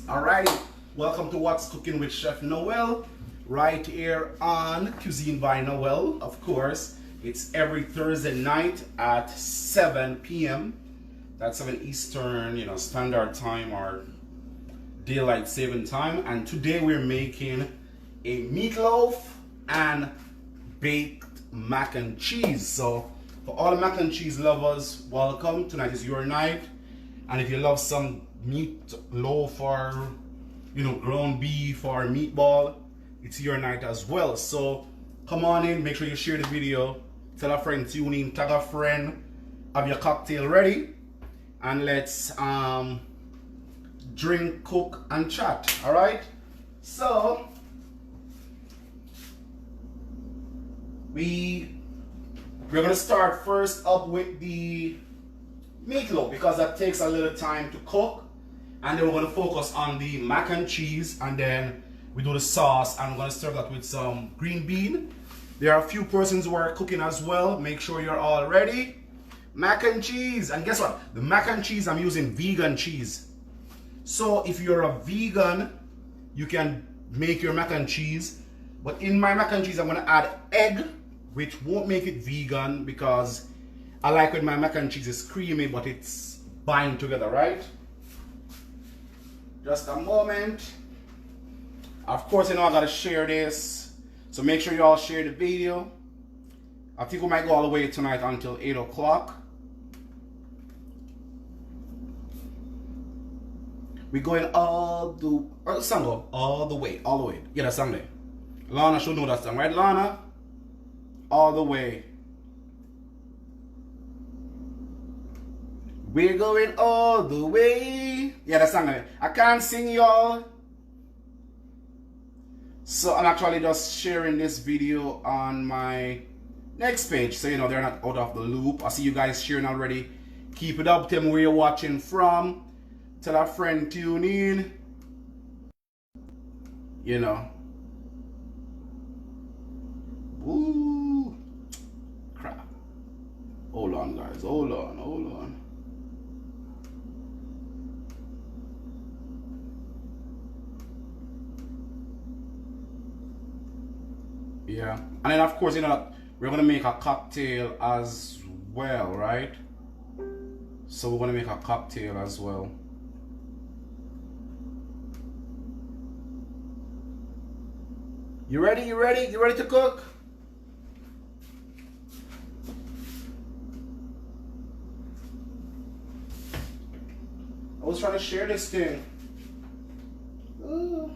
Alrighty, welcome to What's Cooking with Chef Noel, right here on Cuisine by Noel. Of course, it's every Thursday night at 7 p.m. That's 7 Eastern, Standard Time or Daylight Saving Time. And today we're making a meatloaf and baked mac and cheese. So for all the mac and cheese lovers, welcome. Tonight is your night. And if you love some meatloaf or ground beef or meatball, it's your night as well. So come on in, make sure you share the video, tell a friend, tune in, tag a friend, have your cocktail ready, and let's drink, cook, and chat. All right, so we're gonna start first up with the meatloaf because that takes a little time to cook, and then we're going to focus on the mac and cheese, and then we do the sauce, and we're going to serve that with some green bean. There are a few persons who are cooking as well. Make sure you're all ready. Mac and cheese, and guess what? The mac and cheese, I'm using vegan cheese. So if you're a vegan, you can make your mac and cheese, but in my mac and cheese I'm going to add egg, which won't make it vegan because I like when my mac and cheese is creamy, but it's bind together, right? Just a moment. Of course, I gotta share this. So make sure you all share the video. I think we might go all the way tonight until 8 o'clock. We're going all the way. Yeah, that song there. Lana should know that song, right, Lana? All the way. We're going all the way. Yeah, that's song. I can't sing, y'all. So I'm actually just sharing this video on my next page, so they're not out of the loop. I see you guys sharing already. Keep it up. Tell me where you're watching from. Tell a friend, tune in. Ooh, crap. Hold on, guys. Hold on. Yeah, and then of course, we're gonna make a cocktail as well, right? So we're gonna make a cocktail as well. You ready? You ready to cook? I was trying to share this thing. Ooh.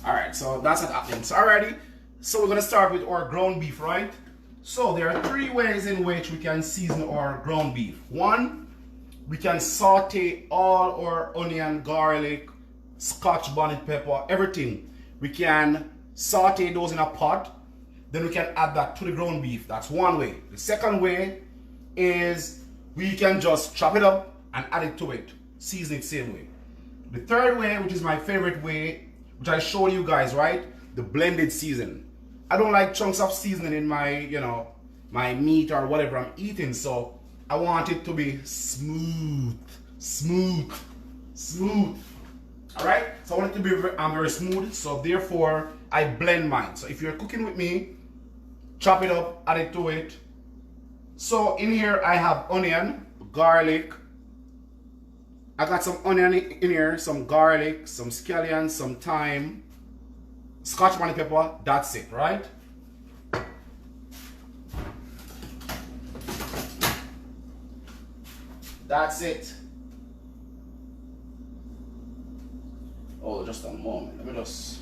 Alright, so that's what happens. Alrighty, so we're gonna start with our ground beef, right? So there are 3 ways in which we can season our ground beef. 1, we can saute all our onion, garlic, scotch bonnet pepper, everything. We can saute those in a pot, then we can add that to the ground beef. That's one way. The second way is we can just chop it up and add it to it, season it same way. The third way, which is my favorite way, which I showed you guys, right? The blended season. I don't like chunks of seasoning in my, my meat or whatever I'm eating, so I want it to be smooth. All right? So I want it to be very smooth, so therefore I blend mine. So if you're cooking with me, chop it up, add it to it. So in here I have onion, garlic. I got some onion in here, some garlic, some scallions, some thyme, scotch bonnet pepper. That's it, right? That's it. Oh, just a moment. Let me just...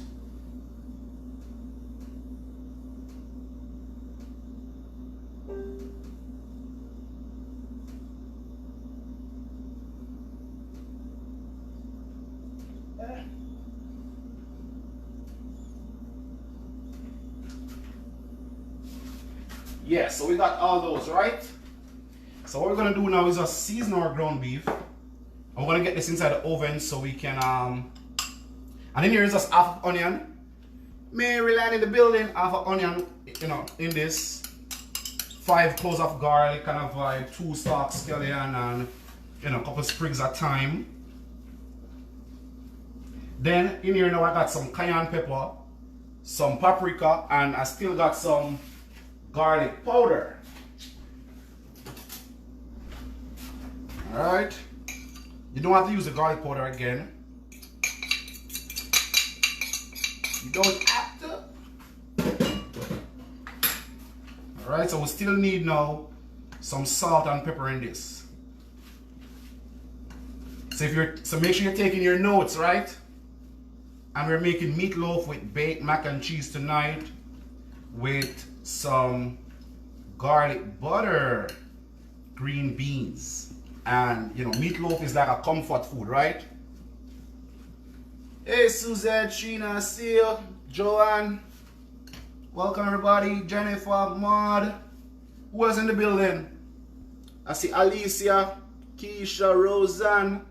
Yeah, so we got all those, right? So what we're gonna do now is just season our ground beef. I'm gonna get this inside the oven so we can and in here is just half onion. Mary Land in the building, half an onion, you know, in this. 5 cloves of garlic, kind of like 2 stalks scallion and you know, a couple sprigs of thyme. Then in here now I got some cayenne pepper, some paprika, and I still got some garlic powder. Alright. You don't have to use the garlic powder again. You don't have to. Alright, so we still need now some salt and pepper in this. So make sure you're taking your notes, right? And we're making meatloaf with baked mac and cheese tonight with some garlic butter, green beans. And you know, meatloaf is like a comfort food, right? Hey Suzette, Sheena, Seal, Joanne. Welcome everybody, Jennifer, Maud. Who else in the building? I see Alicia, Keisha, Roseanne,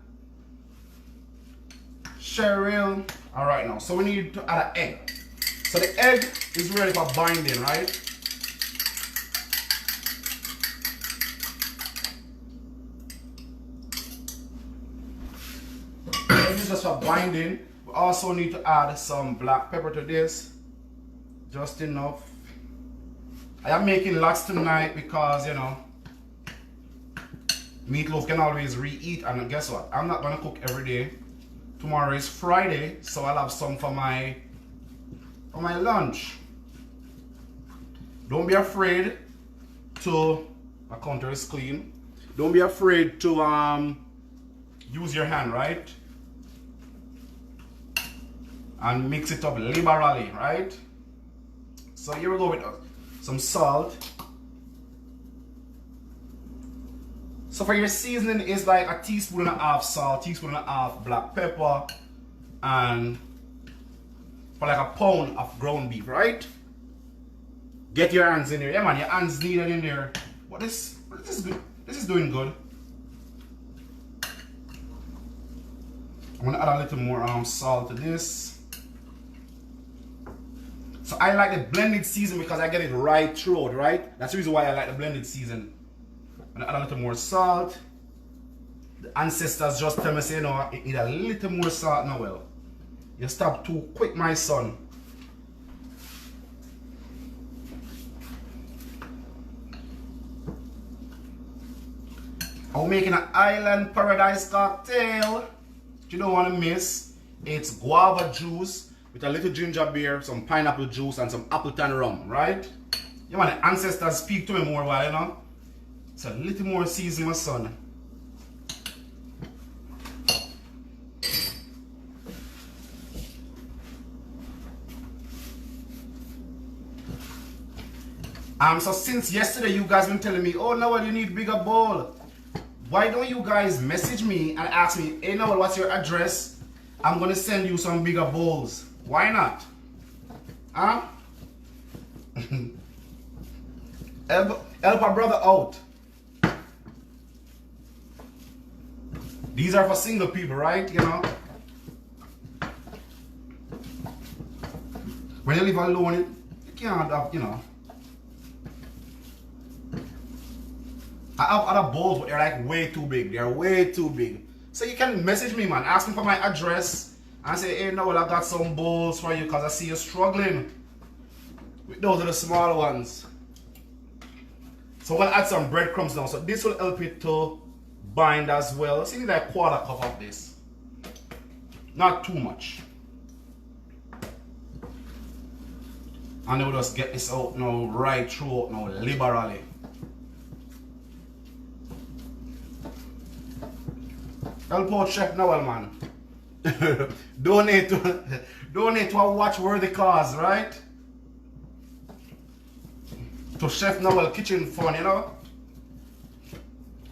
Cheryl. Alright now, so we need to add an egg. So the egg is ready for binding, right? Egg is just for binding. We also need to add some black pepper to this. Just enough. I am making lots tonight because, you know, meatloaf can always reheat, and guess what? I'm not gonna cook every day. Tomorrow is Friday, so I'll have some for my lunch. Don't be afraid to, my counter is clean. Don't be afraid to use your hand, right? And mix it up liberally, right? So here we go with some salt. So for your seasoning is like a teaspoon and a half salt, teaspoon and a half black pepper, and for like a pound of ground beef, right? Get your hands in there. Yeah man, your hands needed in there. But this is good. This is doing good. I'm gonna add a little more salt to this. So I like the blended season because I get it right throughout, right? That's the reason why I like the blended season. I'm gonna add a little more salt. The ancestors just tell me, say, you know, it need a little more salt now. Well, you stop too quick, my son. I'm making an island paradise cocktail. You don't want to miss. It's guava juice with a little ginger beer, some pineapple juice, and some Appleton rum, right? You want the ancestors speak to me more while, you know? It's a little more seasoning, my son. So since yesterday you guys been telling me, oh Noel, you need bigger bowl. Why don't you guys message me and ask me, hey Noel, what's your address? I'm gonna send you some bigger bowls. Why not? Huh? help a brother out. These are for single people, right? You know? When you live alone, you can't have, you know. I have other bowls, but they're like way too big. They're way too big. So you can message me, man. Ask me for my address. And say, hey, Noel, I got some bowls for you because I see you struggling. Those are the small ones. So I'm going to add some breadcrumbs now. So this will help it to bind as well. So you need like 1/4 cup of this. Not too much. And then we'll just get this out now, right through now, liberally. Help out Chef Noel, man. donate to a watch-worthy cause, right? To Chef Noel Kitchen Fund, you know?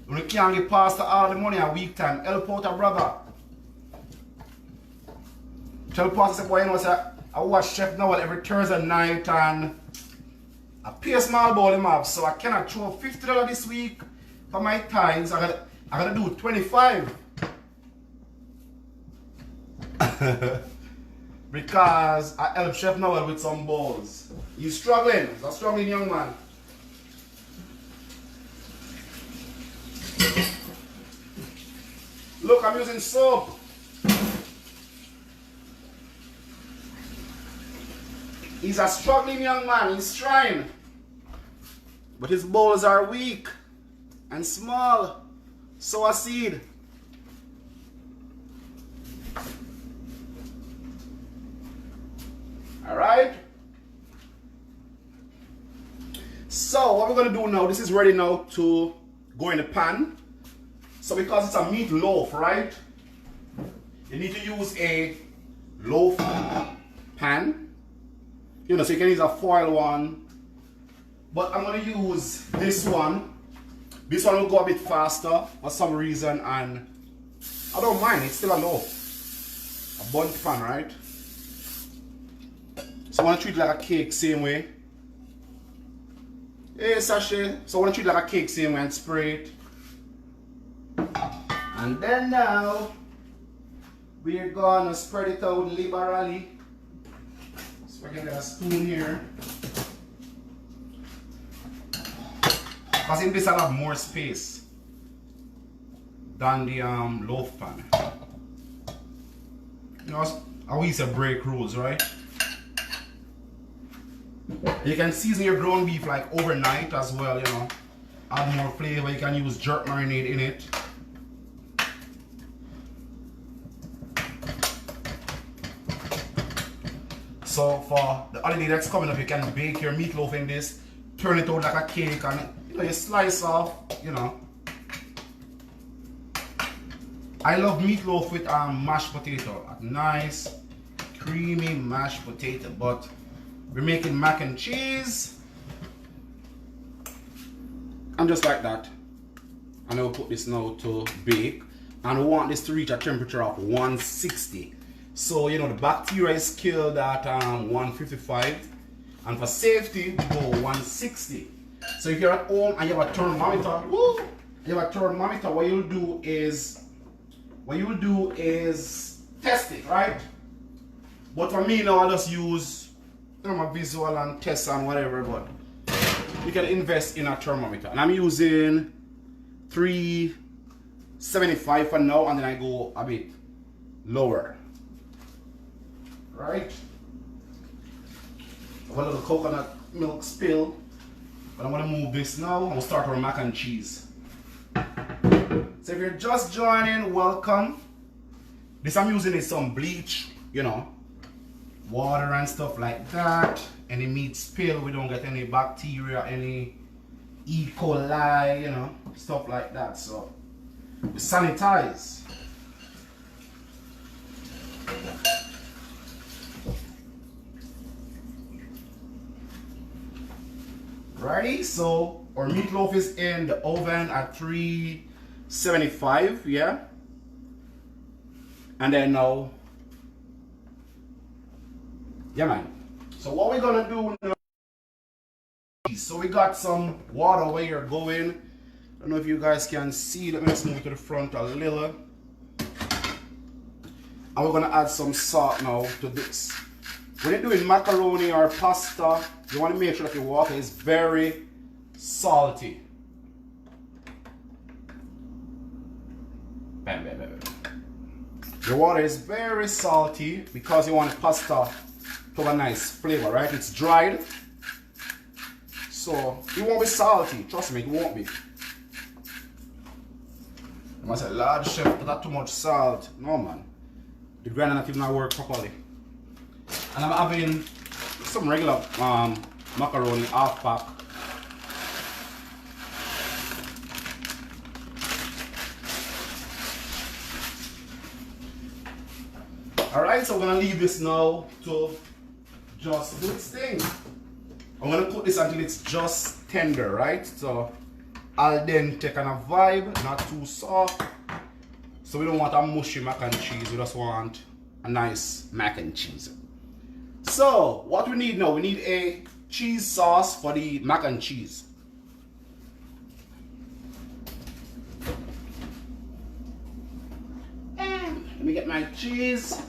We can't get past all the money a week time. Help out a brother. Tell Pastor, boy, you know, say, I watch Chef Noel every Thursday night and I pay a small bowl him up, so I cannot throw $50 this week for my thighs, I gotta do 25. Because I helped Chef Noel with some balls. He's struggling. He's a struggling young man. Look, I'm using soap. He's a struggling young man. He's trying. But his balls are weak and small. Sow a seed. Alright? So what we're going to do now, this is ready now to go in the pan. So because it's a meatloaf, right? You need to use a loaf pan. You know, so you can use a foil one. But I'm going to use this one. This one will go a bit faster for some reason, and I don't mind, it's still a loaf. A bundt pan, right? So I want to treat it like a cake, same way. Hey, sachet. So I want to treat it like a cake, same way, and spray it. And then now, we're gonna spread it out liberally. So we're gonna get a spoon here. Because in this I'll have more space than the loaf pan. You know, how we used to break rules, right? You can season your ground beef like overnight as well, you know. Add more flavor. You can use jerk marinade in it. So for the holiday that's coming up, you can bake your meatloaf in this, turn it out like a cake, and you know, you slice off, you know. I love meatloaf with mashed potato. A nice, creamy mashed potato. But we're making mac and cheese. And just like that. And I'll put this now to bake. And we want this to reach a temperature of 160. So, you know, the bacteria is killed at 155. And for safety, we go 160. So if you're at home and you have a thermometer, what you'll do is test it, right? But for me now, I just use my visual and test and whatever, but you can invest in a thermometer. And I'm using 375 for now, and then I go a bit lower. Right? I have a little coconut milk spill, but I'm gonna move this now and we'll start our mac and cheese. So if you're just joining, welcome. This I'm using is some bleach, you know, water and stuff like that. Any meat spill, we don't get any bacteria, any E. coli, you know, stuff like that. So we sanitize. Ready? So our meatloaf is in the oven at 375, yeah. And then now, yeah, man. So what we're gonna do now? So we got some water where you're going. I don't know if you guys can see. Let me just move to the front a little. And we're gonna add some salt now to this. When you're doing macaroni or pasta, you want to make sure that your water is very salty. Bam, bam, bam, bam. Your water is very salty because you want the pasta to have a nice flavor, right? It's dried, so it won't be salty. Trust me, it won't be. I must say, Lord Chef, put that too much salt. No, man. The grinder not even work properly. And I'm having some regular macaroni, half pack. Alright, so I'm gonna leave this now to just do its thing. I'm gonna cook this until it's just tender, right? So al dente kind of vibe, not too soft. So we don't want a mushy mac and cheese, we just want a nice mac and cheese. So what we need now, we need a cheese sauce for the mac and cheese. me get my cheese.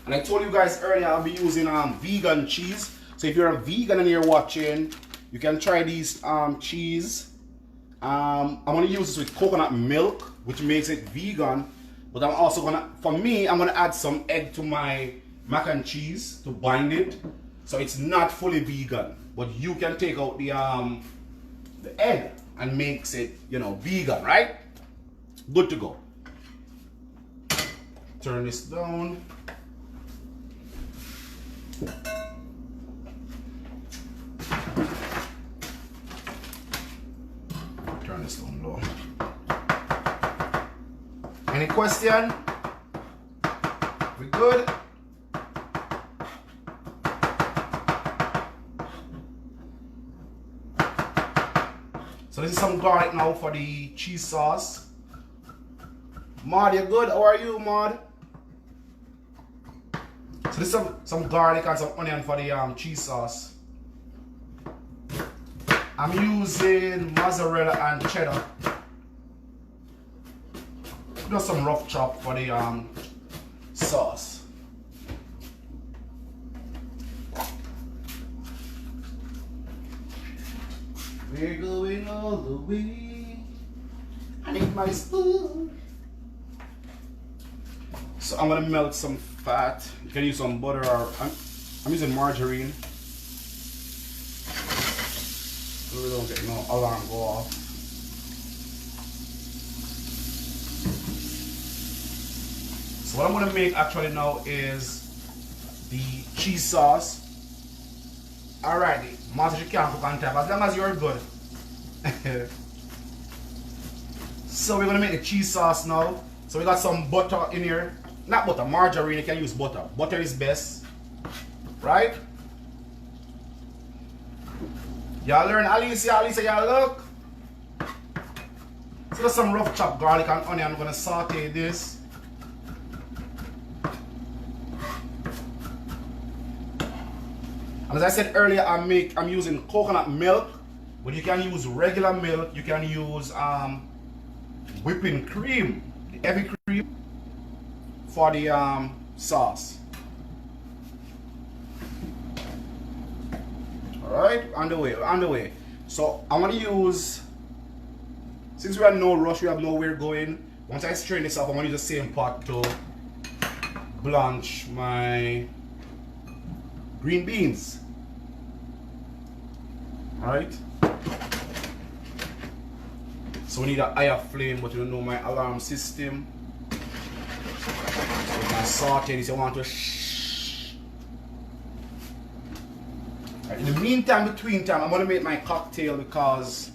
And I told you guys earlier I'll be using vegan cheese. So if you're a vegan and you're watching, you can try these cheese. I'm gonna use this with coconut milk, which makes it vegan. But I'm also gonna, for me, I'm gonna add some egg to my mac and cheese to bind it. So it's not fully vegan, but you can take out the egg and makes it, you know, vegan, right? Good to go. Turn this down. Turn this down low. Any question? We good? So this is some garlic now for the cheese sauce. Maud, you good? How are you, Maud? So this is some garlic and some onion for the cheese sauce. I'm using mozzarella and cheddar. Just some rough chop for the sauce. We're going all the way. I need my spoon. So I'm gonna melt some fat. You can use some butter or I'm using margarine. So we don't get no alarm go off. So what I'm gonna make actually now is the cheese sauce. Alrighty, master, you can cook on top as long as you're good. So we're gonna make the cheese sauce now. So we got some butter in here. Not butter, margarine, you can use butter. Butter is best. Right? Y'all learn, Alicia, y'all look. So there's some rough chopped garlic and onion. I'm gonna saute this. And as I said earlier, I'm using coconut milk, but you can use regular milk. You can use whipping cream, the heavy cream, for the sauce. All right, on the way. So I'm gonna use, since we have no rush, we have nowhere going. Once I strain this off, I'm gonna use the same pot to blanch my green beans. Right? So we need a higher flame, but you don't know my alarm system. So when I saute this, I want to right, in the meantime, between time, I'm gonna make my cocktail because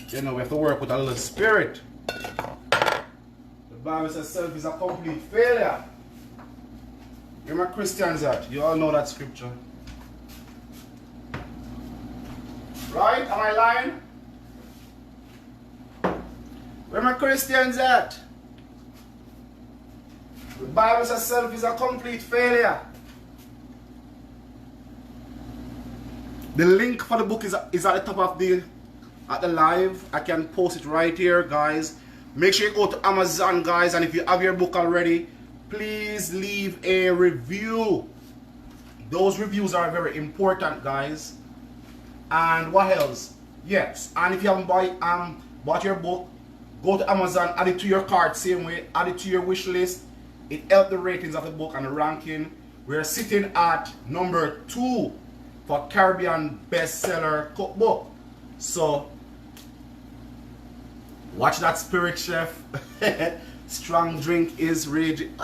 you know we have to work with a little spirit. The Bible says self is a complete failure. Where my Christians at? You all know that scripture. Right? Am I lying? Where my Christians at? The Bible says self is a complete failure. The link for the book is at the top of the live. I can post it right here, guys. Make sure you go to Amazon, guys, and if you have your book already, please leave a review. Those reviews are very important, guys. And what else? Yes, and if you haven't bought your book, go to Amazon, add it to your cart, same way, add it to your wish list. It helps the ratings of the book and the ranking. We're sitting at number 2 for Caribbean bestseller cookbook. So watch that spirit, chef. Strong drink is raging.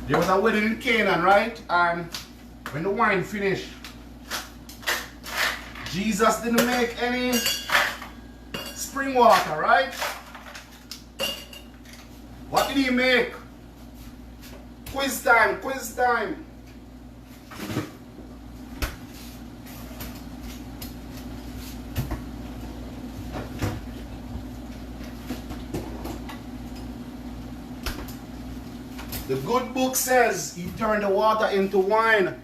There was a wedding in Canaan, right? And when the wine finished, Jesus didn't make any spring water, right? What did he make? Quiz time, quiz time. The good book says he turned the water into wine.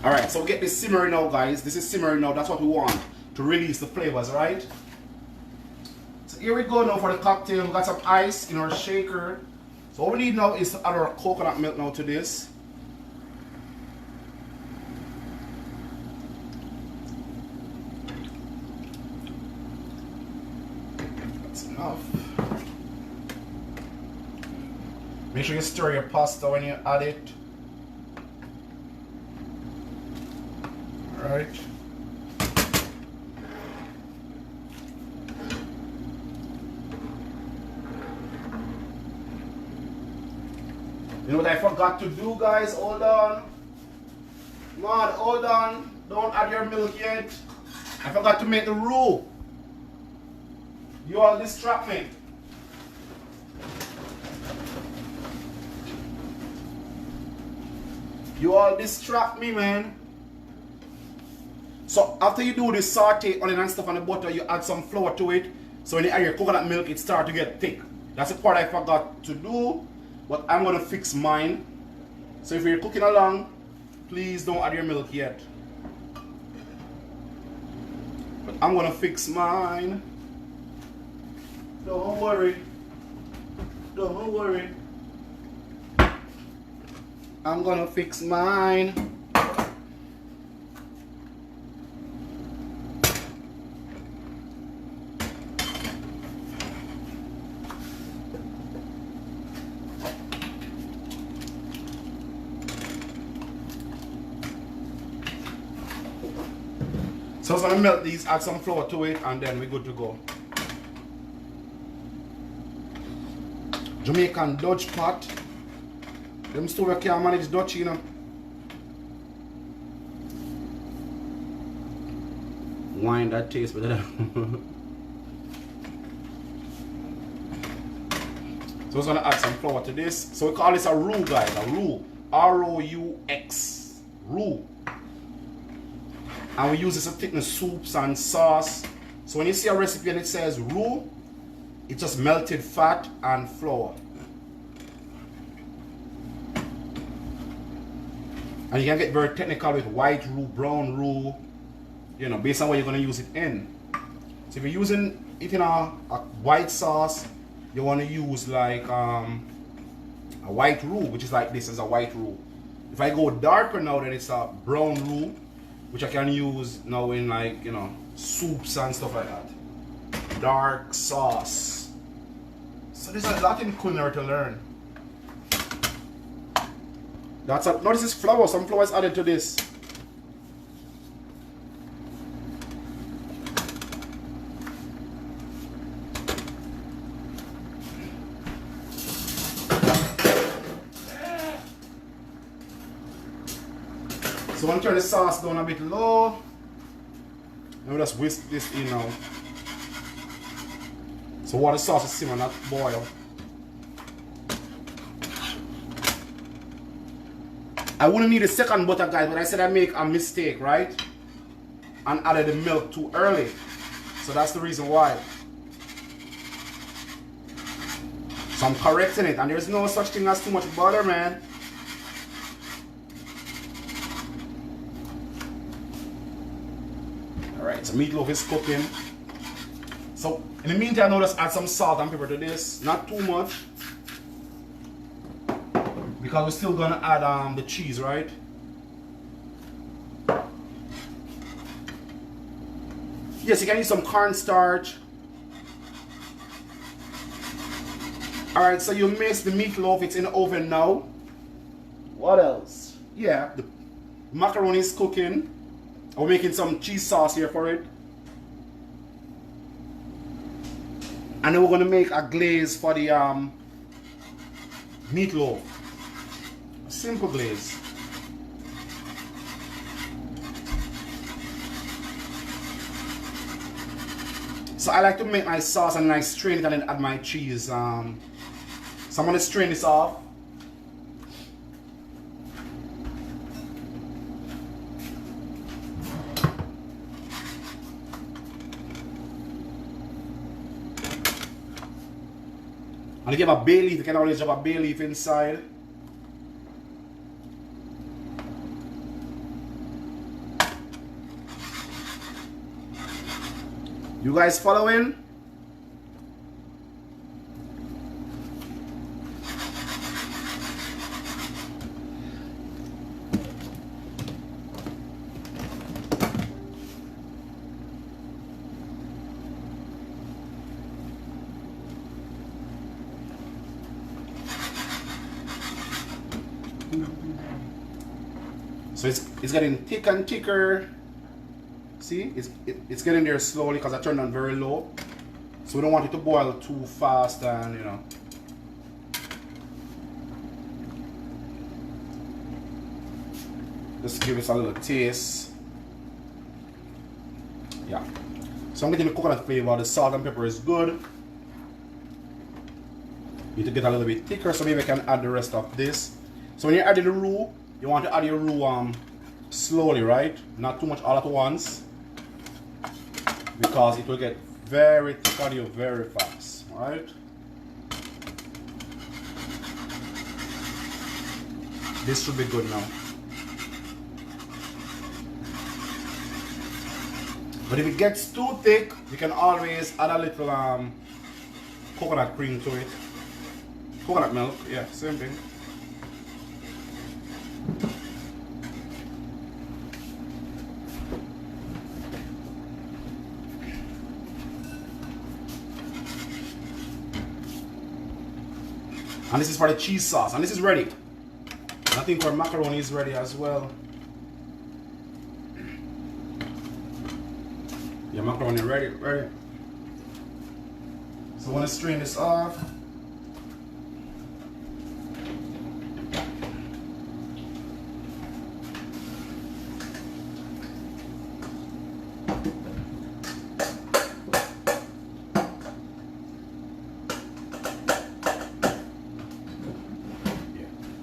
Alright, so we get this simmering now, guys. This is simmering now. That's what we want to release the flavors, right? So here we go now for the cocktail. We got some ice in our shaker. So all we need now is to add our coconut milk now to this. That's enough. Make sure you stir your pasta when you add it. Alright. You know what I forgot to do, guys? Hold on. Come on, hold on. Don't add your milk yet. I forgot to make the roux. You all distract me. You all distract me, man. So after you do the saute onion and stuff on the butter, you add some flour to it. So when you add your coconut milk, it starts to get thick. That's the part I forgot to do, but I'm gonna fix mine. So if you're cooking along, please don't add your milk yet. But I'm gonna fix mine. Don't worry. Don't worry. I'm gonna fix mine. So I'm gonna melt these, add some flour to it, and then we're good to go. Jamaican Dutch pot. Them still can't manage Dutch, you know. Wine that tastes better. So I'm gonna add some flour to this. So we call this a roux, guys. A roux. R-O-U-X. Roux. And we use this to thicken soups and sauce. So when you see a recipe and it says roux, it's just melted fat and flour. And you can get very technical with white roux, brown roux, you know, based on what you're going to use it in. So if you're using it in a white sauce, you want to use like a white roux, which is like this is a white roux. If I go darker now, then it's a brown roux, which I can use now in like, you know, soups and stuff like that. Dark sauce. So there's a lot in culinary to learn. That's a, no, this is flour. Some flour is added to this. So I'm going to turn the sauce down a bit low. And we'll just whisk this in now. So while the sauce is simmer, not boil. I wouldn't need a second butter, guys, but I said I make a mistake, right? And added the milk too early. So that's the reason why. So I'm correcting it. And there's no such thing as too much butter, man. Alright, so meatloaf is cooking. So in the meantime, I'll just add some salt and pepper to this. Not too much. Because we're still gonna add the cheese, right? Yes, you can use some cornstarch. Alright, so you mix the meatloaf, it's in the oven now. What else? Yeah, the macaroni is cooking. We're making some cheese sauce here for it. And then we're gonna make a glaze for the meatloaf. Simple glaze. So I like to make my sauce and then I strain it and then add my cheese. So I'm going to strain this off. And if you have a bay leaf, you can always drop a bay leaf inside. You guys following? So it's getting thick and thicker. See, it's getting there slowly because I turned on very low. So we don't want it to boil too fast, and you know. Just give it a little taste. Yeah. So I'm getting the coconut flavor. The salt and pepper is good. Need to get a little bit thicker, so maybe I can add the rest of this. So when you're adding the roux, you want to add your roux slowly, right? Not too much all at once, because it will get very thick on you very fast, alright? This should be good now. But if it gets too thick, you can always add a little coconut cream to it. Coconut milk, yeah, same thing. And this is for the cheese sauce, and this is ready. I think our macaroni is ready as well. Yeah, macaroni ready. So I want to strain this off.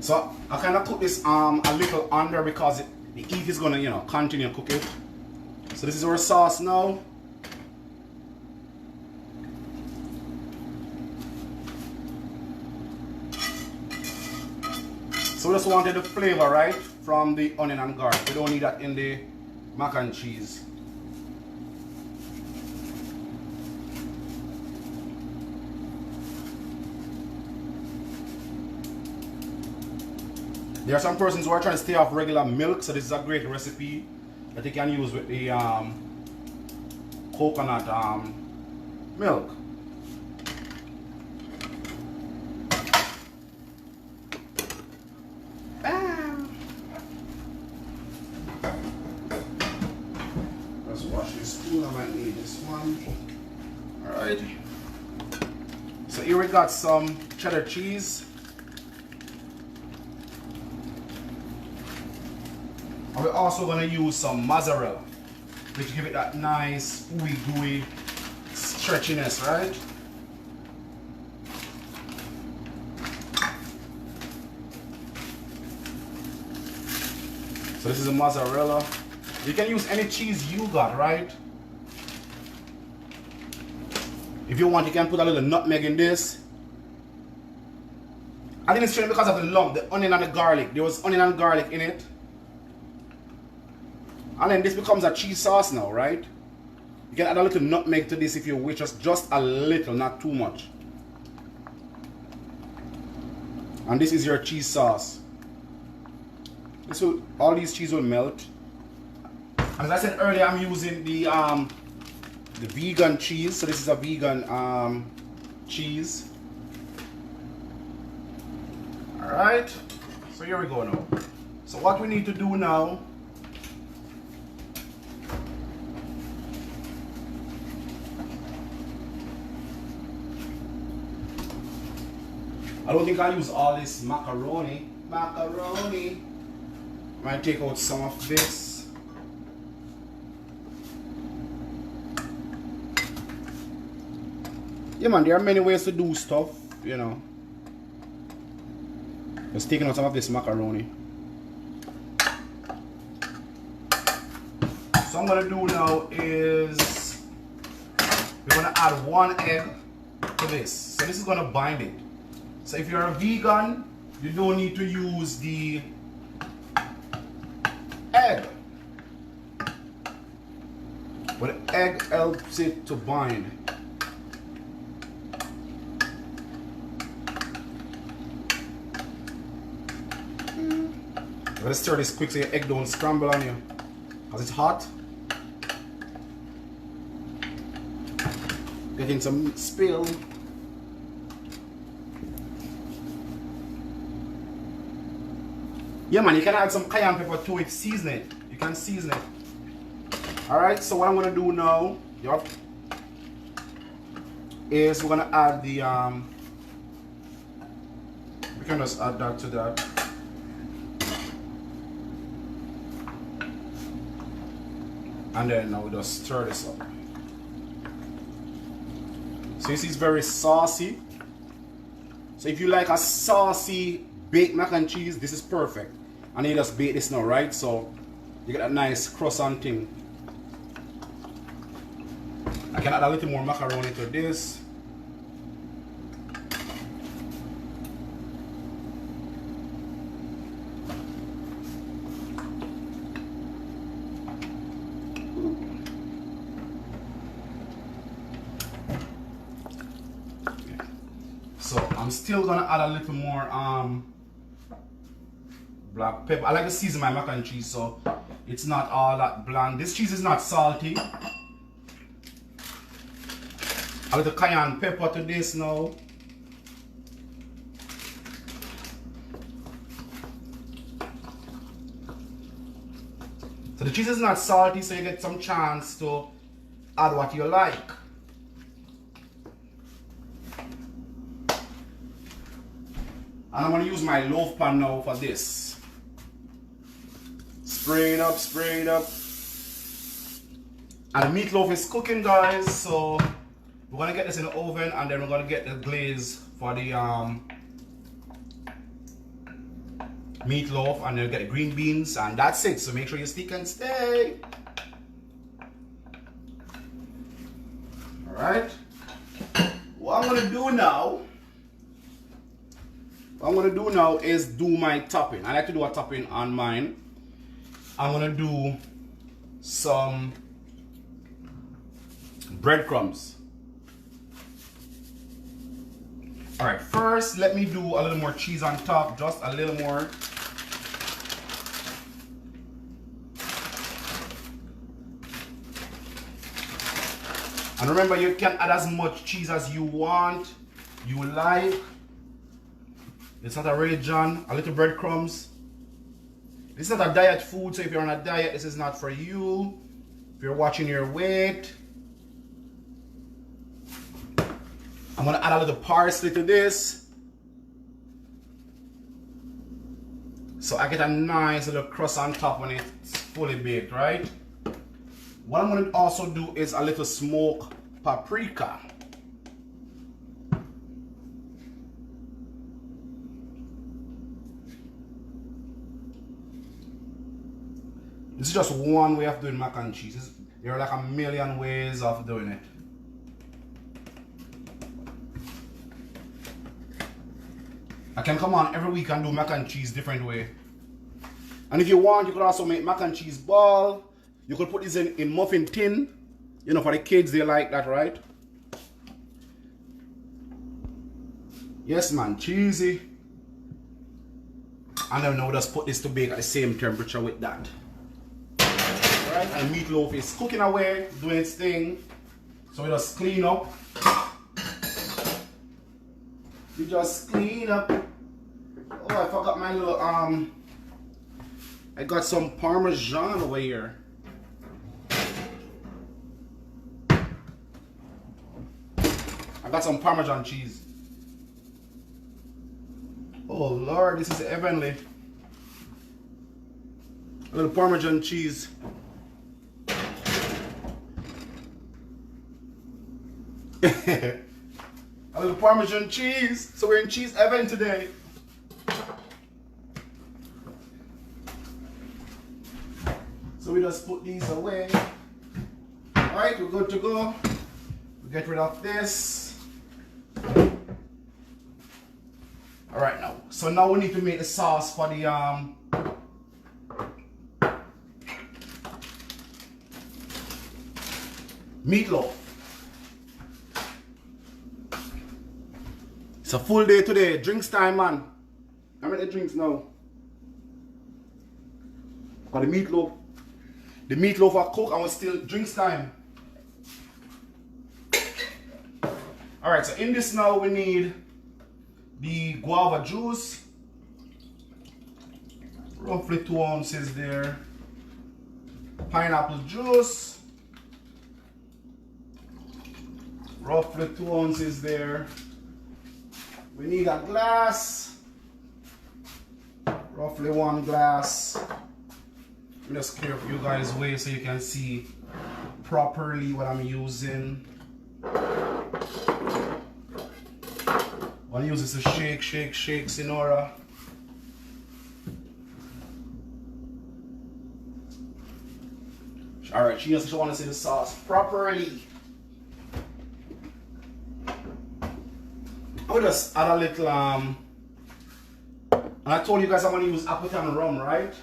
So I kind of cook this a little under because the heat is gonna, you know, continue to cook it. So this is our sauce now. So we just wanted the flavor, right, from the onion and garlic. We don't need that in the mac and cheese. There are some persons who are trying to stay off regular milk, so this is a great recipe that you can use with the coconut milk. Bam! Let's wash this spoon. I might need this one. Alright. So here we got some cheddar cheese. And we're also going to use some mozzarella, which give it that nice ooey gooey stretchiness, right? So this is a mozzarella. You can use any cheese you got, right? If you want, you can put a little nutmeg in this. I think it's strange because of the lump, the onion and the garlic. There was onion and garlic in it. And then this becomes a cheese sauce now, right? You can add a little nutmeg to this if you wish, just a little, not too much. And this is your cheese sauce. This will, all these cheese will melt. As I said earlier, I'm using the vegan cheese. So this is a vegan cheese. All right. So here we go now. So what we need to do now, I don't think I'll use all this macaroni. Might take out some of this. Yeah man, there are many ways to do stuff, you know. Just taking out some of this macaroni. So I'm gonna do now is we're gonna add 1 egg to this. So this is gonna bind it. So if you're a vegan, you don't need to use the egg. But the egg helps it to bind. You gotta stir this quick so your egg don't scramble on you. Because it's hot. Getting some spill. Yeah man, you can add some cayenne pepper to it, season it. You can season it. Alright, so what I'm gonna do now, is we're gonna add the we can just add that to that. And then now we just stir this up. So you see it's very saucy. So if you like a saucy baked mac and cheese, this is perfect. And you just bake this now, right? So you get a nice croissant thing. I can add a little more macaroni to this. So I'm still gonna add a little more black pepper. I like to season my mac and cheese so it's not all that bland. This cheese is not salty. A little cayenne pepper to this now. So the cheese is not salty, so you get some chance to add what you like. And I'm going to use my loaf pan now for this. Spray it up, spray it up. And the meatloaf is cooking, guys, so we're going to get this in the oven and then we're going to get the glaze for the meatloaf and then get the green beans and that's it. So make sure you stick and stay. Alright. What I'm going to do now is do my topping. I like to do a topping on mine. I'm going to do some breadcrumbs. Alright, first let me do a little more cheese on top, just a little more. And remember, you can add as much cheese as you want, you like. It's not a religion, a little breadcrumbs. This is not a diet food, so if you're on a diet, this is not for you. If you're watching your weight. I'm gonna add a little parsley to this. So I get a nice little crust on top when it's fully baked, right? What I'm gonna also do is a little smoked paprika. This is just one way of doing mac and cheese. There are like a million ways of doing it. I can come on every week and do mac and cheese different way. And if you want, you could also make mac and cheese ball. You could put this in muffin tin. You know, for the kids, they like that, right? Yes, man, cheesy. And then now just put this to bake at the same temperature with that. Alright, and meatloaf is cooking away, doing its thing. So we just clean up. You just clean up. Oh, I forgot my little I got some Parmesan over here. I got some Parmesan cheese. Oh Lord, this is heavenly. A little Parmesan cheese. A little Parmesan cheese. So we're in cheese heaven today. So we just put these away. Alright, we're good to go. We get rid of this. All right, now. So now we need to make the sauce for the meatloaf. It's a full day today. Drinks time, man. I'm at the drinks now. Got the meatloaf. The meatloaf are cooked and we're still drinks time. Alright, so in this now we need the guava juice. Roughly 2 ounces there. Pineapple juice. Roughly 2 ounces there. We need a glass. Roughly 1 glass. Let me just clear up you guys' way so you can see properly what I'm using. What I use is a shake, Sinora. Alright, she just want to see the sauce properly. I'll just add a little, and I told you guys I'm going to use Appleton rum, right?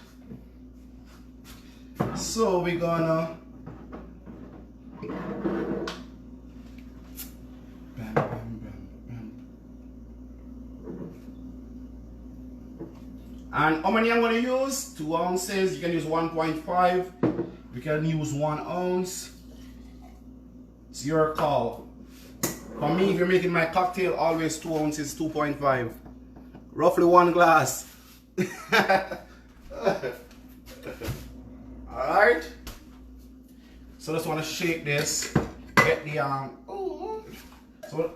So we're gonna and how many I'm going to use? 2 ounces. You can use 1.5. You can use 1 ounce. It's your call. For me, if you're making my cocktail, always 2 ounces, 2.5. Roughly 1 glass. Alright. So just want to shake this. Get the so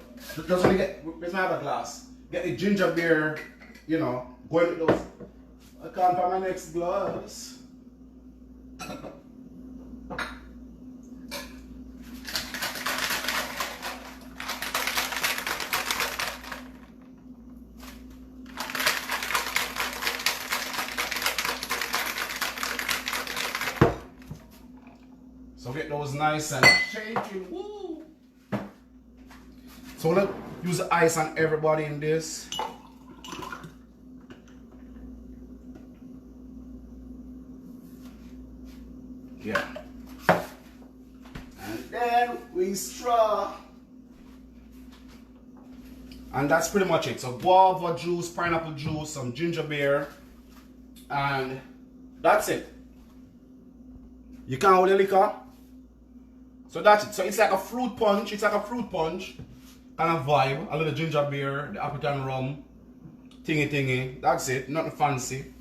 just want to get, let's have a glass. Get the ginger beer, you know, going with those. I can't find my next glass. So get those nice and shaky. Woo! So let's use the ice on everybody in this. Yeah. And then we straw. And that's pretty much it. So guava juice, pineapple juice, some ginger beer, and that's it. You can't hold the liquor. So that's it. So it's like a fruit punch. It's like a fruit punch kind of vibe. A little ginger beer, the Appleton rum, thingy. That's it. Nothing fancy.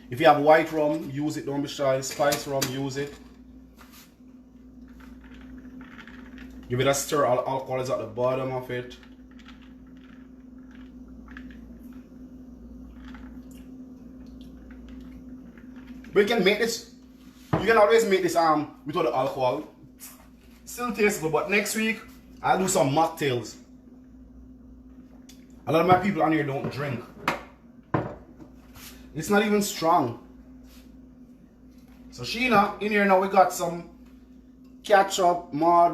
If you have white rum, use it. Don't be shy. Spice rum, use it. Give it a stir. All alcohol is at the bottom of it. But you can make this. You can always make this without the alcohol. Still tastes good, but next week I'll do some mocktails. A lot of my people on here don't drink. It's not even strong. So Sheena, in here now we got some ketchup,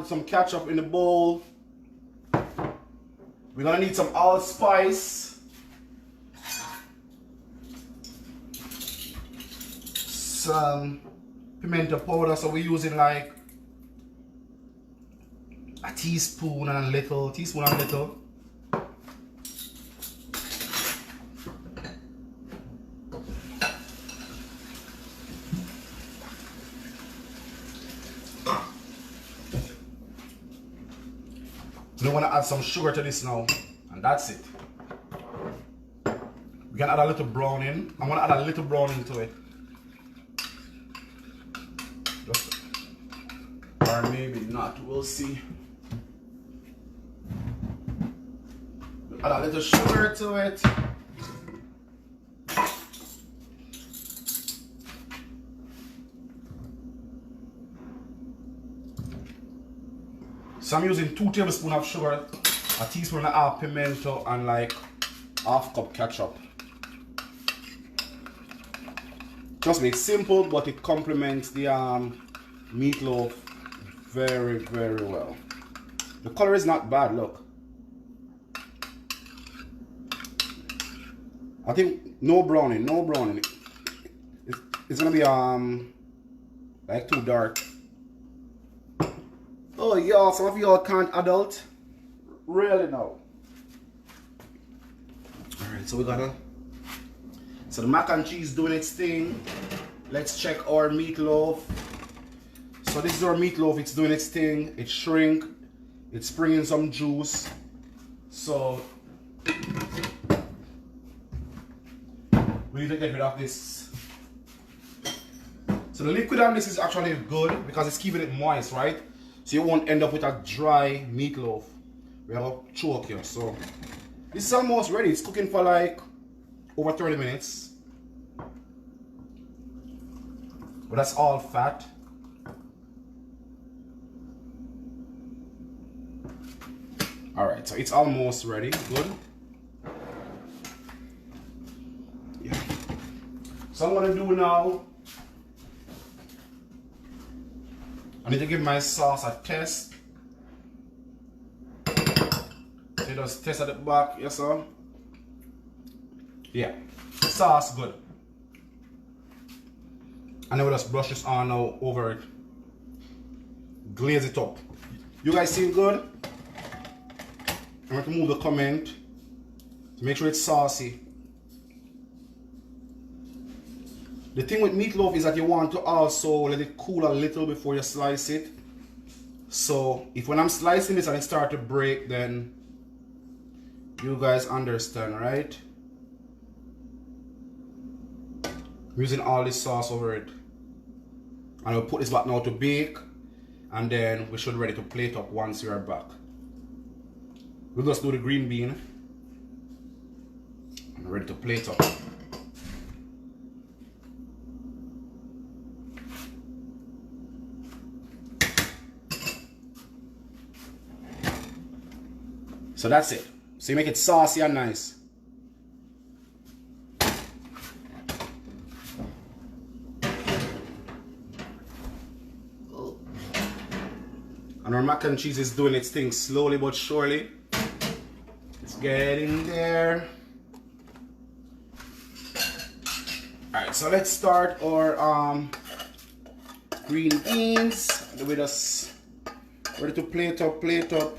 some ketchup in the bowl. We're gonna need some allspice. Some pimento powder, so we're using like a teaspoon and a little. We want to add some sugar to this now, and that's it. We can add a little browning. I'm gonna add a little browning to it. Or maybe not, we'll see. Add a little sugar to it. So I'm using 2 tablespoons of sugar, a teaspoon and a half pimento, and like half cup ketchup. Just make it simple, but it complements the meatloaf very, very well. The color is not bad, look. I think no browning, no browning. It's gonna be like too dark. Oh y'all, some of y'all can't adult. Really now. Alright, so we gotta. So the mac and cheese doing its thing. Let's check our meatloaf. So this is our meatloaf, it's doing its thing. It's shrink. It's bringing some juice. So we need to get rid of this. So the liquid on this is actually good because it's keeping it moist, right? So you won't end up with a dry meatloaf. We have a choke here. So this is almost ready. It's cooking for like over 30 minutes. But that's all fat. Alright, so it's almost ready. Good. Yeah. So I'm gonna do now, I need to give my sauce a test. It does test at the back, yes sir. Yeah, sauce good. And then we'll just brush this on now over it. Glaze it up. You guys see it good? I'm going to move the comment to make sure it's saucy. The thing with meatloaf is that you want to also let it cool a little before you slice it. So if when I'm slicing this and it starts to break, then you guys understand, right? I'm using all this sauce over it. And I'll put this back now to bake, and then we should be ready to plate up once we are back. We'll just do the green bean. I'm ready to plate up. So that's it. So you make it saucy and nice. And our mac and cheese is doing its thing slowly but surely. It's getting there. Alright, so let's start our green beans. We're just ready to plate up, plate up.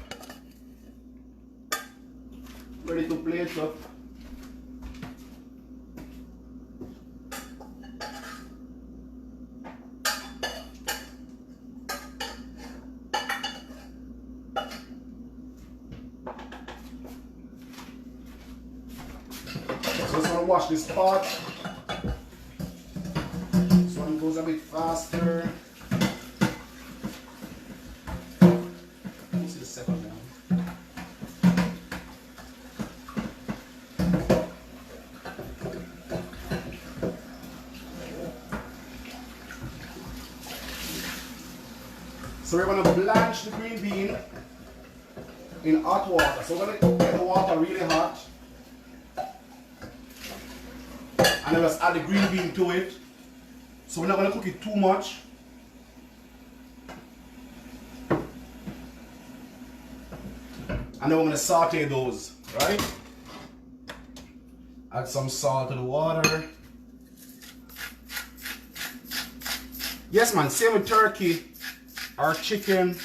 Ready to plate up. So just want to wash this pot. This one goes a bit faster. This is the second one. So we're going to blanch the green bean in hot water. So we're going to get the water really hot. And then just add the green bean to it. So we're not going to cook it too much. And then we're going to saute those, right? Add some salt to the water. Yes man, same with turkey or chicken.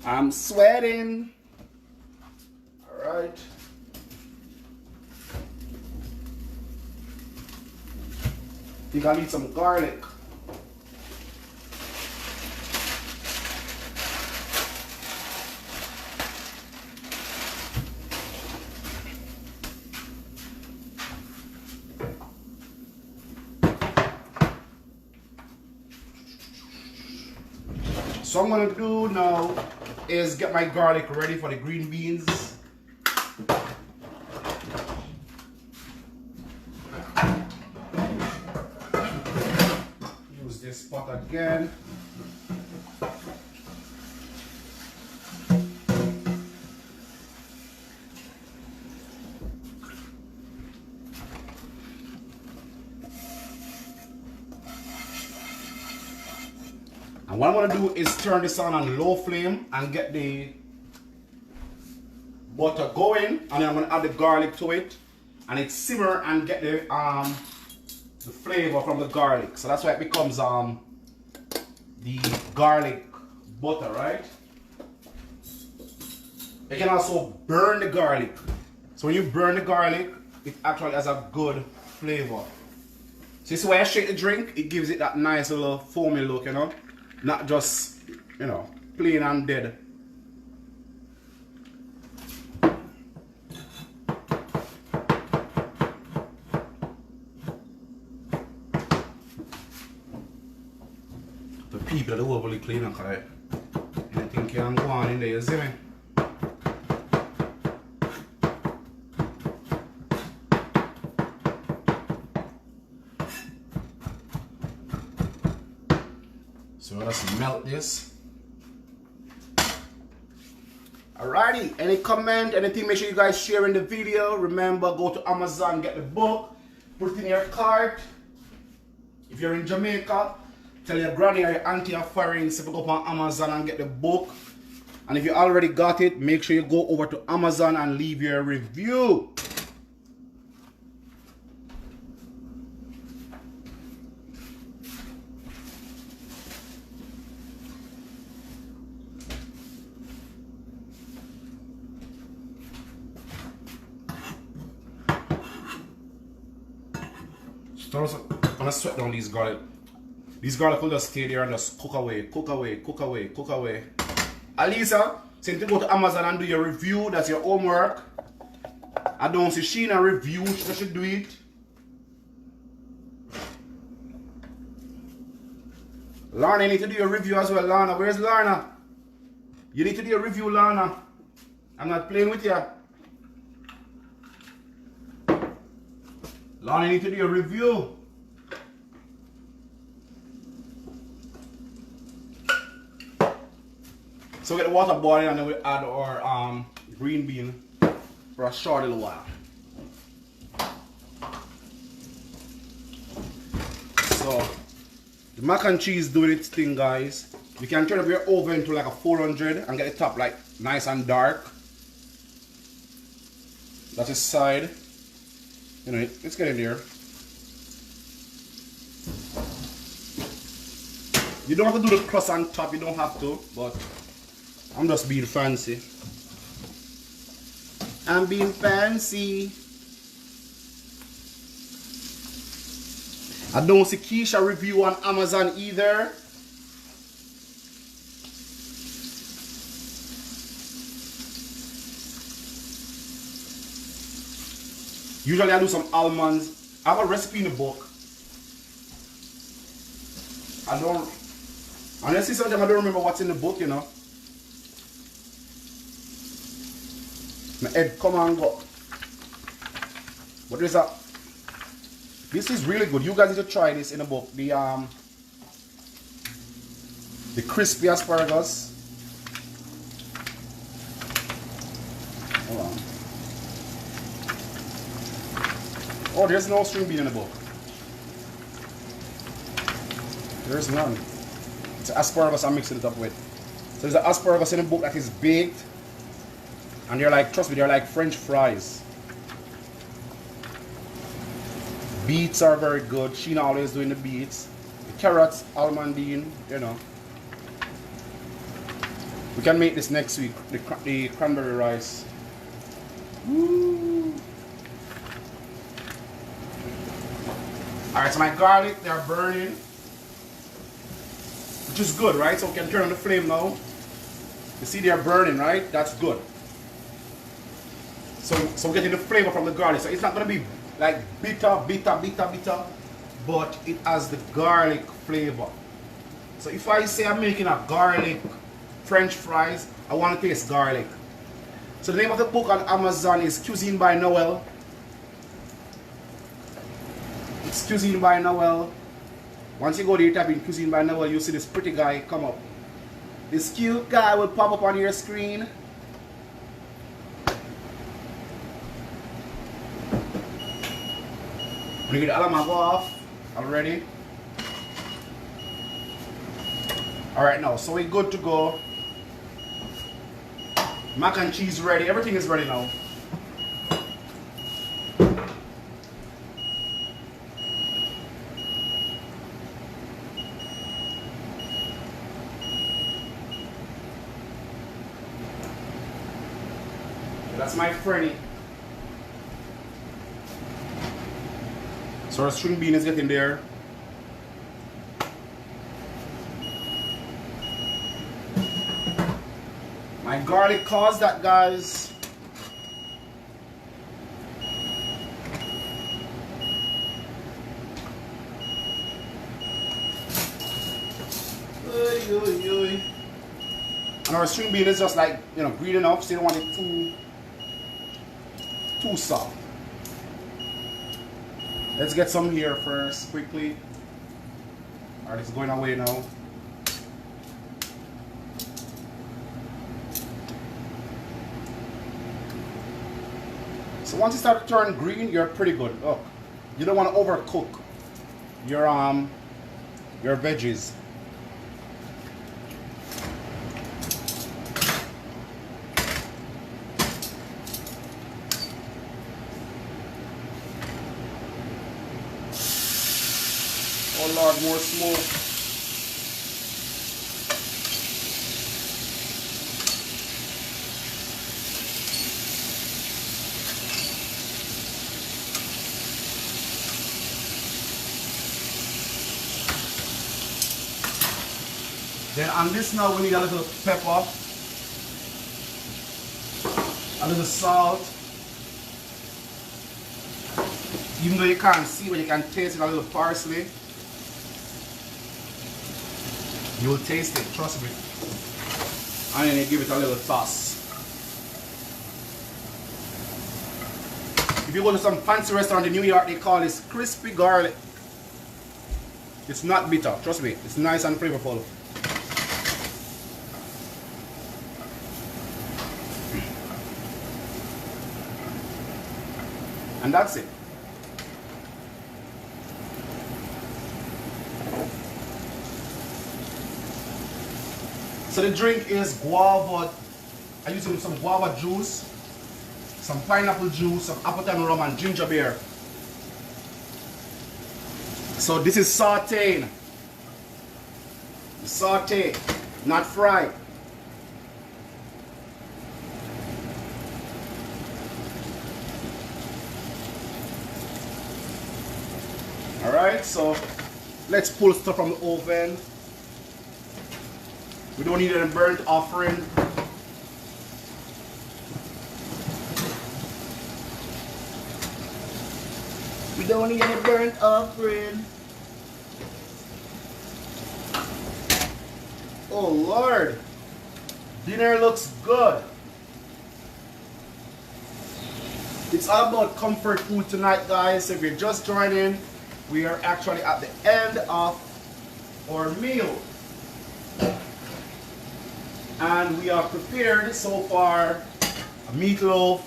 I'm sweating. All right. Think I need some garlic. So what I'm gonna do now is get my garlic ready for the green beans. Use this pot again. And what I'm gonna do is turn this on low flame and get the butter going, and then I'm gonna add the garlic to it, and it simmer and get the flavor from the garlic. So that's why it becomes the garlic butter, right? You can also burn the garlic. So when you burn the garlic, it actually has a good flavor. So this is why I shake the drink, it gives it that nice little foamy look, you know? Not just, you know, plain and dead. The people are overly clean and correct. Anything can go on in there, you see me? So let's melt this. Alrighty, any comment, anything, make sure you guys share in the video. Remember, go to Amazon, get the book, put it in your cart. If you're in Jamaica, tell your granny or your auntie or foreign to go up on Amazon and get the book. And if you already got it, make sure you go over to Amazon and leave your review. I'm gonna sweat down these garlic. These garlic will just stay there and just cook away, cook away, cook away, cook away. Alisa, since you go to Amazon and do your review, that's your homework. I don't see she in a review, she should do it. Lana, you need to do your review as well, Lana. Where's Lana? You need to do your review, Lana. I'm not playing with you. Lana, you need to do your review. So we get the water boiling and then we add our green bean for a short little while. So the mac and cheese doing its thing, guys. You can turn up your oven to like a 400 and get the top like nice and dark. That's his side. You know, it's getting there. You don't have to do the crust on top, you don't have to, but I'm just being fancy. I'm being fancy. I don't see Keisha review on Amazon either. Usually I do some almonds. I have a recipe in the book. Honestly, sometimes I don't remember what's in the book, you know. My head come and go. What is that? This is really good. You guys need to try this in the book. The crispy asparagus. Hold on. Oh, there's no string bean in the book. There's none. It's asparagus I'm mixing it up with. So there's an asparagus in the book that is baked. And they're like, trust me, they're like French fries. Beets are very good. Sheena always doing the beets. The carrots, almondine, you know. We can make this next week, the cranberry rice. Woo. Alright, so my garlic, they're burning. Which is good, right? So we can turn on the flame now. You see they're burning, right? That's good. So we're getting the flavor from the garlic. So it's not going to be like bitter, but it has the garlic flavor. So if I say I'm making a garlic French fries, I want to taste garlic. So the name of the book on Amazon is Cuisine by Noel. It's Cuisine by Noel. Once you go there, type in Cuisine by Noel, you'll see this pretty guy come up. This cute guy will pop up on your screen. Bring the alama off already. Alright now, so we're good to go. Mac and cheese ready. Everything is ready now. That's my Frenny. So our string bean is getting there. My garlic caused that, guys. Oy, oy, oy. And our string bean is just like, you know, green enough, so you don't want it too soft. Let's get some here first, quickly. Alright, it's going away now. So once you start to turn green, you're pretty good. Look, you don't want to overcook your veggies. Oh Lord, more smoke. Then on this now we need a little pepper, a little salt. Even though you can't see, but you can taste it, a little parsley. You will taste it, trust me. And then you give it a little toss. If you go to some fancy restaurant in New York, they call this crispy garlic. It's not bitter, trust me. It's nice and flavorful. And that's it. So the drink is guava. I use some guava juice, some pineapple juice, some appleton rum, and ginger beer. So this is sauteing. Saute, not fry. Alright, so let's pull stuff from the oven. We don't need any burnt offering. We don't need any burnt offering. Oh Lord, dinner looks good. It's all about comfort food tonight, guys. If you're just joining, we are actually at the end of our meal. And we are prepared so far a meatloaf,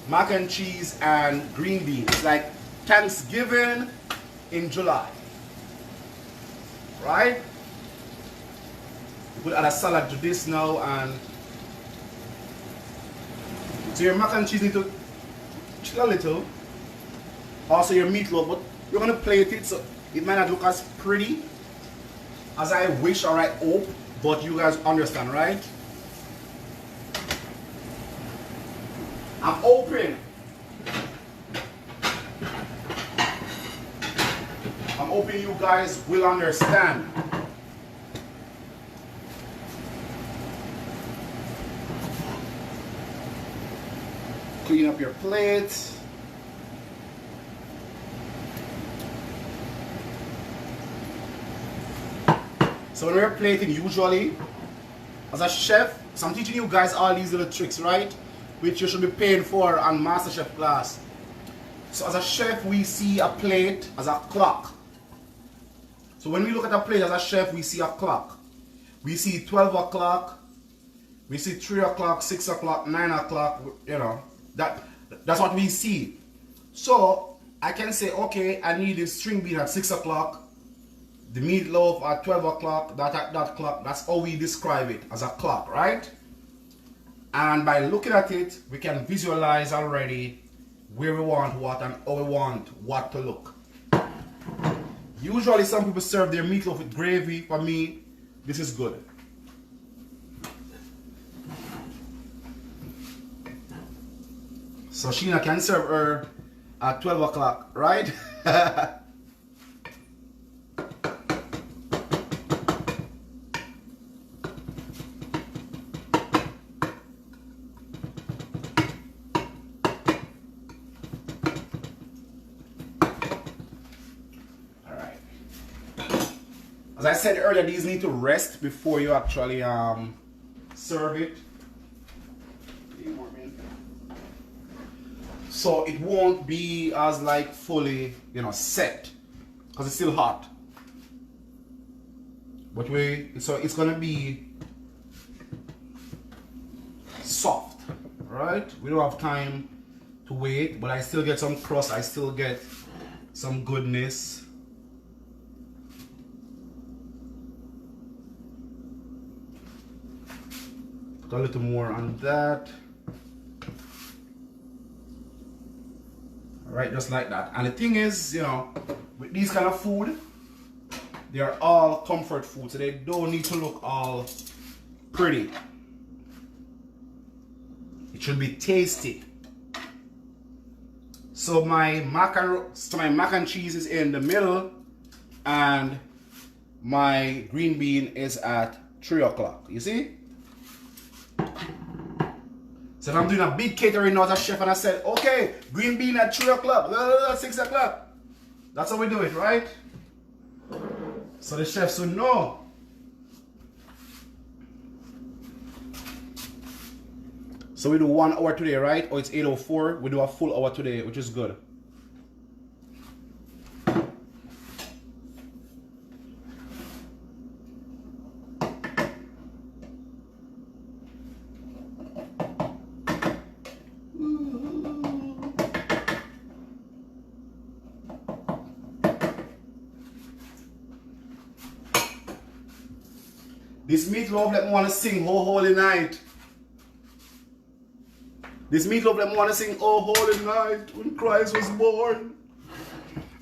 mac and cheese, and green beans. It's like Thanksgiving in July. Right? We'll add a salad to this now, and so your mac and cheese need to chill a little. Also your meatloaf, but we're gonna plate it so it might not look as pretty as I wish or I hope, but you guys understand, right? I'm hoping you guys will understand. Clean up your plate. So when we're plating, usually, as a chef, so I'm teaching you guys all these little tricks, right? Which you should be paying for on MasterChef class. So as a chef, we see a plate as a clock. So when we look at a plate as a chef, we see a clock. We see 12 o'clock, we see 3 o'clock, 6 o'clock, 9 o'clock, you know. That's what we see. So I can say, okay, I need this string bean at 6 o'clock. the meatloaf at 12 o'clock, that clock, that's how we describe it, as a clock, right? And by looking at it, we can visualize already where we want what and how we want what to look. Usually some people serve their meatloaf with gravy. For me, this is good. So Sheena can serve her at 12 o'clock, right? As I said earlier, these need to rest before you actually serve it. So it won't be as like fully, set, because it's still hot. But so it's gonna be soft, right? We don't have time to wait, but I still get some crust. I still get some goodness. Put a little more on that. Alright, just like that. And the thing is, with these kind of food, they are all comfort food, so they don't need to look all pretty. It should be tasty. So my mac and cheese is in the middle, and my green bean is at 3 o'clock. You see? So if I'm doing a big catering now as a chef and I said, okay, green bean at 3 o'clock, 6 o'clock. That's how we do it, right? So the chefs will know. So we do 1 hour today, right? Oh, it's 8:04. We do a full hour today, which is good. This meatloaf let me want to sing Oh Holy Night. This meatloaf let me want to sing Oh Holy Night, when Christ was born.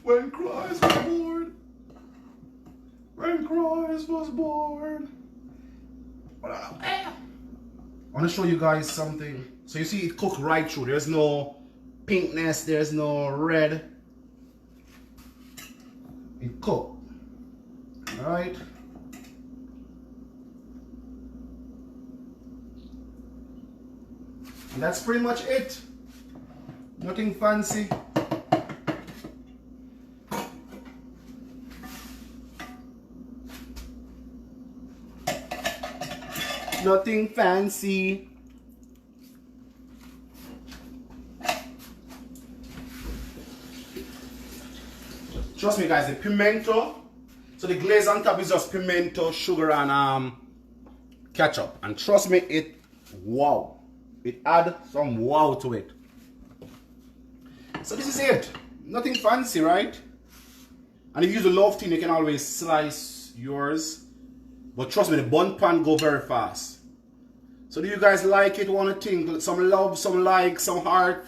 When Christ was born. When Christ was born. I want to show you guys something. So you see it cooked right through. There's no pinkness, there's no red. It cooked. Alright. And that's pretty much it. Nothing fancy. Nothing fancy. Trust me guys, the pimento. So the glaze on top is just pimento, sugar and ketchup. And trust me, wow. It adds some wow to it. So this is it. Nothing fancy, right? And if you use a loaf tin, you can always slice yours. But trust me, the bun pan go very fast. So do you guys like it? Want to think? Some love, some like, some heart.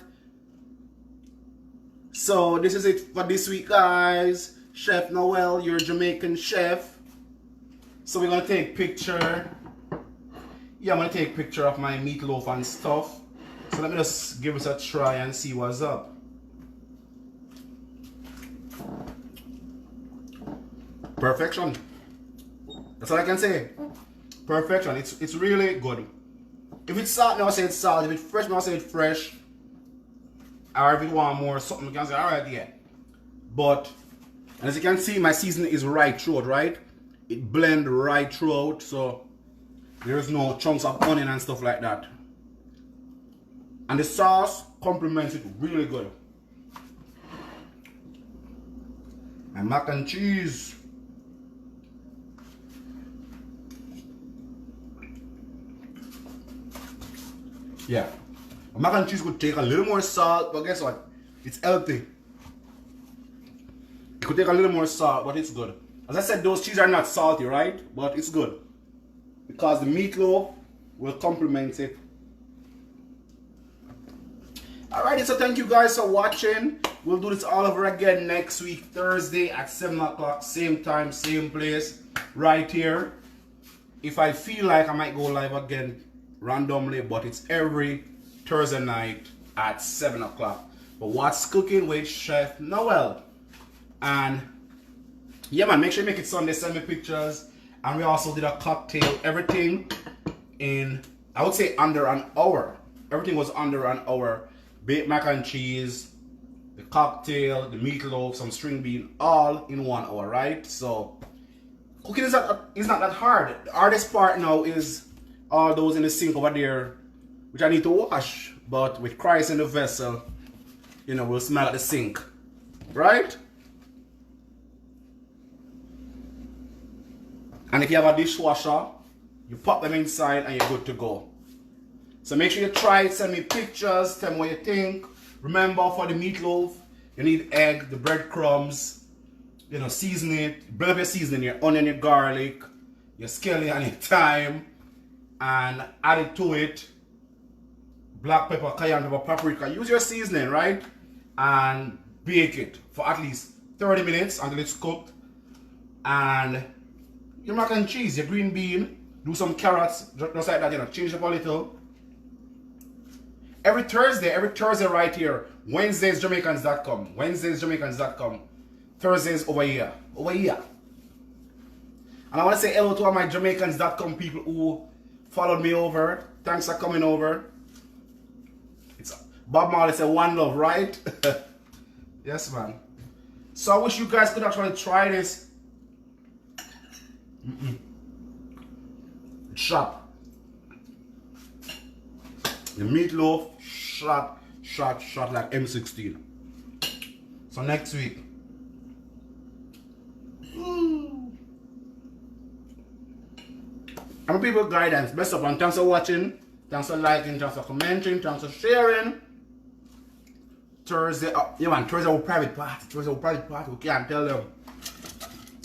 So this is it for this week, guys. Chef Noel, your Jamaican chef. So we're going to take picture. Yeah, I'm going to take a picture of my meatloaf and stuff. So let me just give us a try and see what's up. Perfection. That's all I can say. Perfection. It's really good. If it's salt, now I say it's salt. If it's fresh, now I say it's fresh. Or if you want more something, you can say, alright, yeah. But, and as you can see, my seasoning is right throughout, right? It blends right throughout, so there's no chunks of onion and stuff like that. And the sauce complements it really good. And mac and cheese. Yeah. Mac and cheese could take a little more salt, but guess what? It's healthy. It could take a little more salt, but it's good. As I said, those cheese are not salty, right? But it's good because the meatloaf will complement it. Alrighty, so thank you guys for watching. We'll do this all over again next week, Thursday at 7 o'clock, same time, same place, right here. If I feel like I might go live again randomly, but it's every Thursday night at 7 o'clock. But what's cooking with Chef Noel? And yeah, man, make sure you make it Sunday, send me pictures. And we also did a cocktail, everything in, I would say, under an hour. Everything was under an hour. Baked mac and cheese, the cocktail, the meatloaf, some string bean, all in 1 hour, right? So cooking is not that hard. The hardest part now is all those in the sink over there, which I need to wash. But with Christ in the vessel, you know, we'll smell at the sink, right? And if you have a dishwasher, you pop them inside and you're good to go. So make sure you try it, send me pictures, tell me what you think. Remember, for the meatloaf, you need egg, the breadcrumbs, you know, season it, blend up your seasoning, your onion, your garlic, your scallion, your thyme, and add it to it. Black pepper, cayenne pepper, paprika. Use your seasoning, right? And bake it for at least 30 minutes until it's cooked. And your mac and cheese, your green bean, do some carrots, just like that, you know, change it up a little. Every Thursday right here, WednesdaysJamaicans.com, WednesdaysJamaicans.com, Thursdays over here. And I want to say hello to all my Jamaicans.com people who followed me over. Thanks for coming over. It's Bob Marley said one love, right? Yes, man. So I wish you guys could actually try this. It's sharp. The meatloaf, shot like M16. So next week. I'm people guidance. Best of all. Thanks for watching. Thanks for liking. Thanks for commenting. Thanks for sharing. Thursday, yeah man, Thursday will private party. We can't tell them.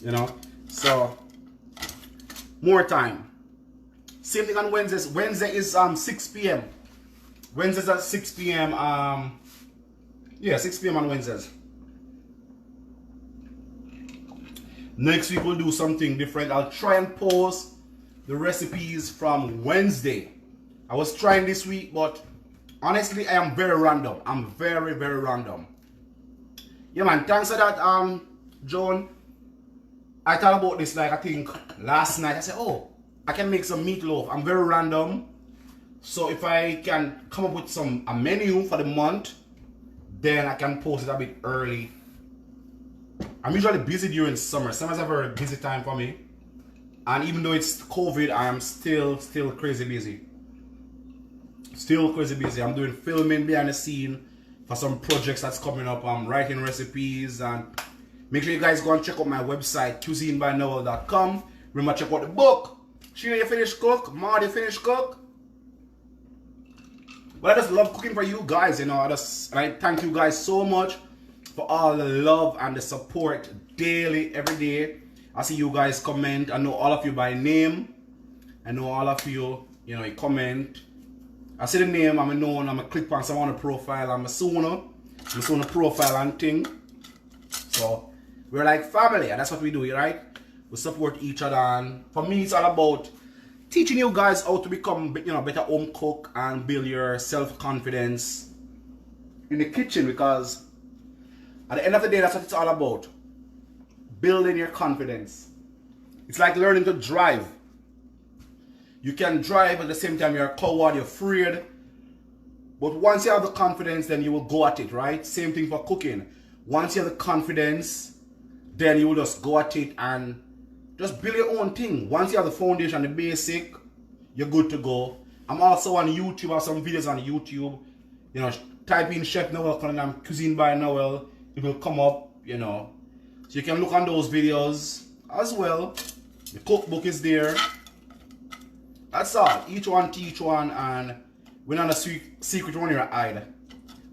You know. So more time. Same thing on Wednesdays. Wednesday is 6 p.m. Wednesdays at 6 p.m. Yeah, 6 p.m. on Wednesdays. Next week we'll do something different. I'll try and post the recipes from Wednesday. I was trying this week, but honestly, I am very random. I'm very random. Yeah, man. Thanks for that, John. I thought about this like I think last night. I said, oh, I can make some meatloaf. I'm very random. So if I can come up with a menu for the month, then I can post it a bit early. I'm usually busy during summer. Summer's a very busy time for me. And even though it's COVID, I am still crazy busy. Still crazy busy. I'm doing filming behind the scene for some projects that's coming up. I'm writing recipes, and make sure you guys go and check out my website, cuisinebynoel.com. Remember, check out the book. Sheena, you finished cook? Marty, you finished cook? Well, I just love cooking for you guys, you know. I thank you guys so much for all the love and the support daily, every day. I see you guys comment. I know all of you by name. I know all of you, you know, you comment. I see the name, I'm known, I'm a click on someone profile, I'm a Sooner profile and thing. So we're like family, and that's what we do, right? We support each other, and for me it's all about teaching you guys how to become, you know, better home cook and build your self-confidence in the kitchen, because at the end of the day, that's what it's all about. Building your confidence. It's like learning to drive. You can drive at the same time you're a coward, you're afraid. But once you have the confidence, then you will go at it, right? Same thing for cooking. Once you have the confidence, then you will just go at it and just build your own thing. Once you have the foundation, the basic, you're good to go. I'm also on YouTube. I have some videos on YouTube. You know, type in Chef Noel Cunningham, Cuisine by Noel. It will come up, you know. So you can look on those videos as well. The cookbook is there. That's all. Each one teach one, and we're not a secret one here hide.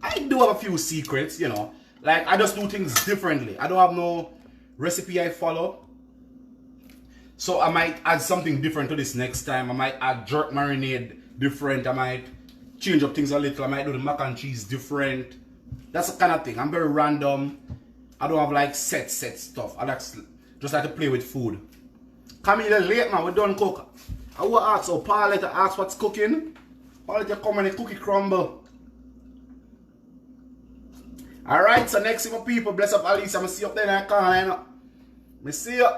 I do have a few secrets, you know. Like, I just do things differently. I don't have no recipe I follow. So I might add something different to this next time. I might add jerk marinade different. I might change up things a little. I might do the mac and cheese different. That's the kind of thing. I'm very random. I don't have like set stuff. I just like to play with food. Come in late, man. We done cook. I will ask, so Paulette ask what's cooking. Paulette come and the cookie crumble. Alright, so next thing, people, bless up Alice. I'm going to see you up there in the corner. I see you.